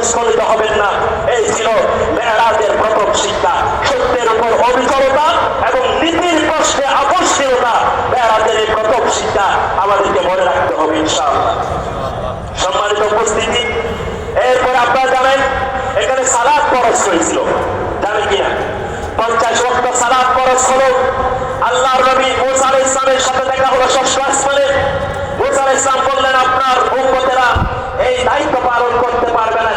স্খলিত হবেন না। এই ছিল মেরাজের প্রথম শিক্ষা। সত্যের উপর অবিচলতা এবং নীতির প্রশ্নে আপোষশীলতা মেরাজের এই প্রথম শিক্ষা আমাদেরকে মনে রাখতে হবে ইনশাআল্লাহ। সম্মানিত উপস্থিতি, এরপরে আপনারা জানেন এখানে সালাত ফরজ হয়েছিল, জানেন কিনা? 50 ওয়াক্ত সালাত ফরজ হলো। আল্লাহর নবী মুসা আলাইহিস সালামের সাথে দেখা হলো ষষ্ঠ আসমানে। মুসা আলাইহিস সালাম বললেন, আপনার উম্মতেরা এই দায়িত্ব পালন করতে পারবে না,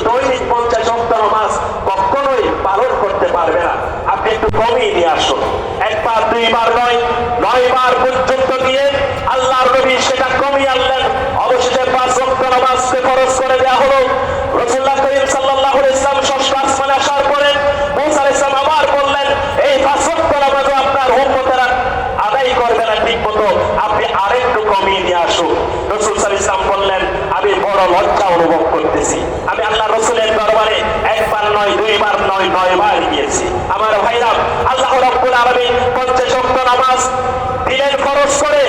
দৈনিক 50 ওয়াক্ত নামাজ কখনোই পালন করতে পারবে না, আপনি একটু কমিয়ে নিয়ে আসুন। একবার দুইবার নয়, 9 বার পর্যন্ত দিয়ে আল্লাহর নবী সেটা কমিয়ে আনলেন। অবশেষে 5 ওয়াক্ত নামাজকে ফরজ করে দেওয়া হলো। রাসূলুল্লাহ কারীম সাল্লাল্লাহু আলাইহি ওয়াসাল্লাম ষষ্ঠ আসমানে আসার পরে মুসা আলাইহিস সালাম আবার বললেন, এই 5 ওয়াক্ত নামাজ আপনার উম্মতেরা আদায় করবে না ঠিক মতো, আপনি আরেকটু কমিয়ে নিয়ে আসুন। রাসূল সাল্লাল্লাহু আলাইহি ওয়াসাল্লাম বললেন, আমি বড় লজ্জা অনুভব করতেছি, আমি আল্লাহ রাসূলের দরবারে একবার নয়, দুইবার নয়, 9 বার গিয়েছি। আমার ভাইরা, আল্লাহ রাব্বুল আলামিন 50 ওয়াক্ত নামাজ দিলেন ফরজ করে,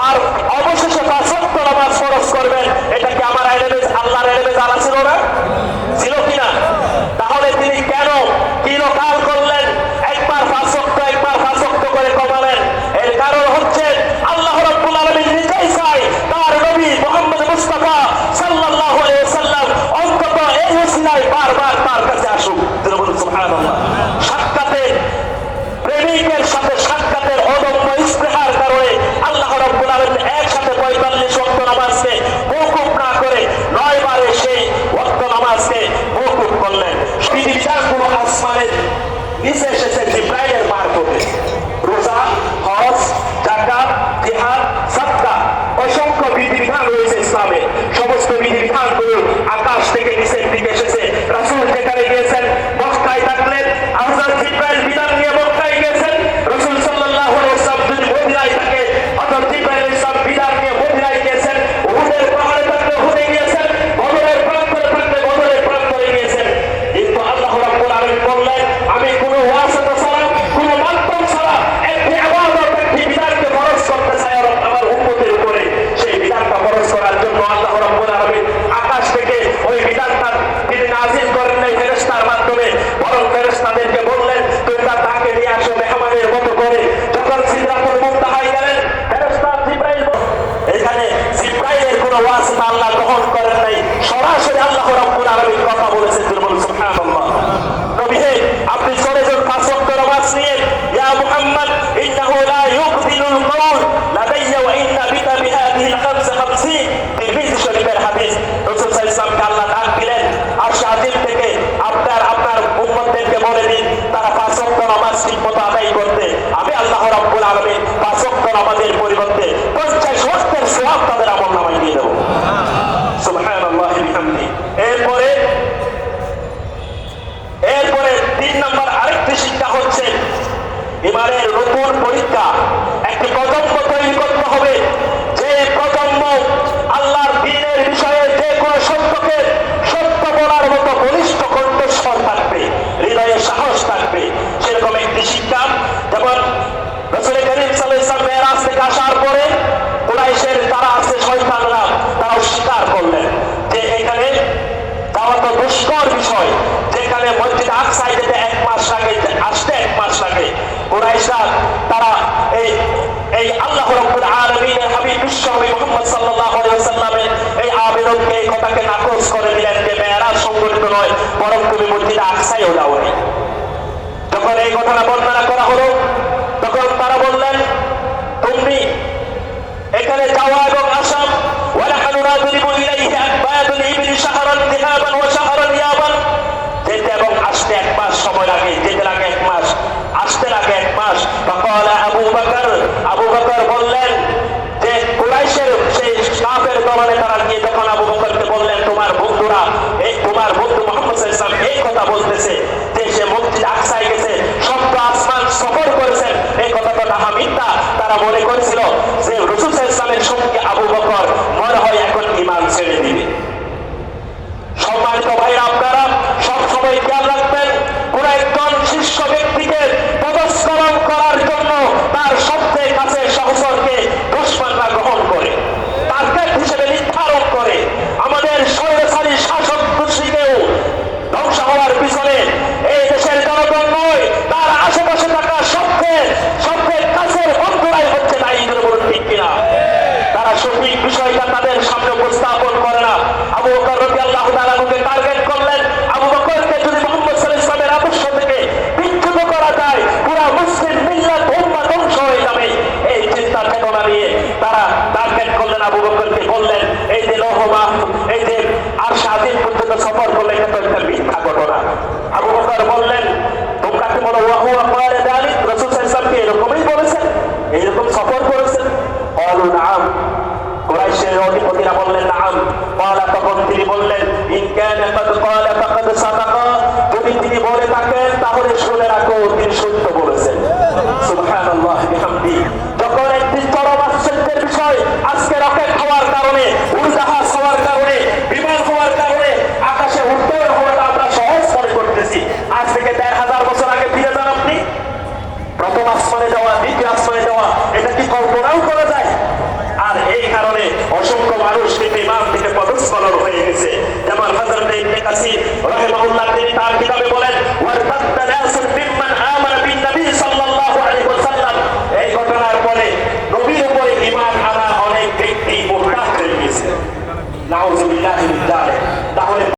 আর অবশেষে 5 ওয়াক্ত নামাজ ফরজ করবেন। এটা কি আমার এলেমে, আল্লাহর এলেমে জানা ছিল না? ছিল কিনা? তাহলে তিনি কেন চিরকাল করলেন একবার 5 ওয়াক্ত, একবার 5 ওয়াক্ত করে কমালেন? এর কারণ হচ্ছে আল্লাহ রাব্বুল আলামিন নিজেই চায় তার নবী মুহাম্মদ মুস্তাফা সাল্লাল্লাহু আলাইহি ওয়াসাল্লাম অন্তত এই ওসিলায় বারবার তার কাছে আসুক। বলুন সুবহানাল্লাহ। সাক্ষাতের প্রেমিকের সাথে সাক্ষাতের অদম্য ইস্তেহার কারণে আল্লাহ রাব্বুল আলামিন একসাথে 45 ওয়াক্ত নামাজকে মওকুফ না করে 9 বারে সেই ওয়াক্ত নামাজকে মওকুফ করলেন। বিধিবিধানগুলো আসমানের নিচে এসেছে জিবরাইলের মারফতে। রোজা, হজ, যাকাত, জিহাদ, সাদকা, অসংখ্য বিধিবিধান রয়েছে ইসলামে। সমস্ত বিধিবিধানগুলো আকাশ থেকে নিচের দিকে এসেছে। রাসূল যেখানে গিয়েছেন, মক্কায় থাকলেন, হযরত জিবরাইল বিধান নিয়ে মক্কায় গিয়েছেন। রাসূল সাল্লাল্লাহু আলাইহি ওয়াসাল্লাম যদি মদিনায় থাকে, হযরত জিবরাইল সব বিধান নিয়ে মদিনায় গিয়েছেন। উহুদের পাহাড়ে থাকলে উহুদে গিয়েছেন, বদরের প্রান্তরে থাকলে বদরের প্রান্তরে গিয়েছেন। কিন্তু আল্লাহ রাব্বুল আলামিন বললেন, আমি কোনো ওয়াসিতা ছাড়া, কোনো মাধ্যম ছাড়া একটি ইবাদত, একটি বিধানকে ফরজ করতে চাই আমার উম্মতের উপরে। সেই বিধানটা ফরজ করার জন্য আল্লাহ রাব্বুল আলামিন আকাশ থেকে ওই বিধানটা তিনি নাযিল করেন নাই ফেরেশতার মাধ্যমে, বরং ফেরেশতাদেরকে বললেন, তোমরা তাকে নিয়ে আসো মেহমানের মতো করে। যখন সিদরাতুল মুনতাহায় গেলেন, ফেরেশতা জিবরাইল, এখানে জিবরাইলের কোনো ওয়াসিতা আল্লাহ গ্রহণ করেন নাই, সরাসরি আল্লাহ রাব্বুল আলামিন কথা বলেছেন। বলুন সুবহানাল্লাহ। নবী হে, আপনি চলে যান 5 ওয়াক্ত নামাজ নিয়ে। ইয়া মুহাম্মদ, ইন্নাহু লা ইউবদিলুল কওল লাদাইয়া ওয়া ইন্না বিকা বিহাদিহিল 55 তিরমিজি শরীফের হাদিস। রাসূল সাল্লাল্লাহু আলাইহি ওয়াসাল্লামকে আল্লাহ ডাক দিলেন, আরশ আজিম থেকে আপনার উম্মতদেরকে বলে দিন তারা 5 ওয়াক্ত নামাজ ঠিকমতো আদায় করতে। আমি আল্লাহ রাব্বুল আলামিন 5 ওয়াক্ত নামাজের পরিবর্তে 50 ওয়াক্তের সওয়াব তাদের আমলনামায় দিয়ে দেব। সুবহানাল্লাহি বিহামদিহি। এরপরে 3 নম্বর আরেকটি শিক্ষা হচ্ছে ইমানের নতুন পরীক্ষা। একটি প্রজন্ম তৈরি করতে হবে, যে প্রজন্ম আল্লাহর দ্বীনের বিষয়ে যে কোনো সত্যকে সত্য বলার মতো বলিষ্ঠ কণ্ঠস্বর থাকবে, হৃদয়ে সাহস থাকবে। সেরকম একটি শিক্ষা, যেমন রাসূল কারীম সাল্লাল্লাহু আলাইহি ওয়াসাল্লাম মেরাজ থেকে আসার পরে কুরাইশের যারা আছে শয়তানরা, তারা স্বীকার করলেন যে এখানে যাওয়া তো দুষ্কর বিষয়, যেখানে মসজিদ আকসায় যেতে 1 মাস লাগে, আসতে 1 মাস লাগে। কুরাইশরা তারা এই আল্লাহ রাব্বুল আলামিনের হাবিব বিশ্বনবী মুহাম্মদ সাল্লাল্লাহু আলাইহি ওয়াসাল্লামের এই আবেদনকে, এই কথাকে নাকচ করে দিলেন যে মেরাজ সংঘটিত নয়, বরং তুমি মসজিদ আকসায়ও যাওনি। যখন এই ঘটনা বর্ণনা করা হলো, তখন তারা বললেন, তুমি এখানে যাওয়া এবং আসা, ওয়ালাহানু নাযরিবু ইলাইহি আকবাদুল ইবলি শাহরান যিহাবান ওয়া শাহরান ইয়াবান, যেতে এবং আসতে 1 মাস সময় লাগে, যেতে লাগে 1 মাস, আসতে লাগে 1 মাস। ফাকালা আবু বকর বললেন যে কুরাইশের সেই কাফের দলে তারা গিয়ে যখন আবু বকরকে বললেন, তোমার বন্ধু মুহাম্মদ সাল্লাল্লাহু আলাইহি ওয়াসাল্লাম এই কথা বলতেছে যে সে মসজিদ আকসায় গেছে, সপ্ত আসমান সফর করেছেন, এই কথাটা তাহা মিথ্যা। তারা মনে করেছিল যে রাসূল সাল্লাল্লাহু আলাইহি ওয়াসাল্লামের সঙ্গে আবু বকর মনে হয় এখন ঈমান ছেড়ে দিবে। সম্মানিত ভাইরা, আপনারা সবসময় খেয়াল রাখবেন, কোন একজন শীর্ষ ব্যক্তিকে পদস্খলন করার জন্য তার সবচেয়ে কাছে সহচরকে দুশমনরা গ্রহণ করে, টার্গেট হিসেবে নির্ধারণ করে। আমাদের স্বৈরাচারী শাসক গোষ্ঠীকেও ইনকানা কাদ ক্বালা ফাকাদ সাদাকা, যদি তিনি বলে থাকেন তাহলে শুনে রাখো তিনি সত্য বলেছেন। সুবহানাল্লাহ বিহামদি। যখন একটি চরম আশ্চর্যের বিষয়, আজকে রকেট হওয়ার কারণে, উড়োজাহাজ হওয়ার কারণে, বিমান হওয়ার কারণে আকাশে উত্তোলন হওয়াটা আমরা সহজ মনে করতেছি। আজ থেকে ১,৫০০ বছর আগে ফিরে যান আপনি, প্রথম আসমানে যাওয়া, দ্বিতীয় আসমানে যাওয়া, এটা কি কল্পনাও করা যায়? আর এই কারণে অসংখ্য মানুষ কিন্তু ইমান থেকে পদস্খলন হয়ে গেছে। যেমন হযরত ইবনে কাসির রাহিমাহুল্লাহ তিনি তার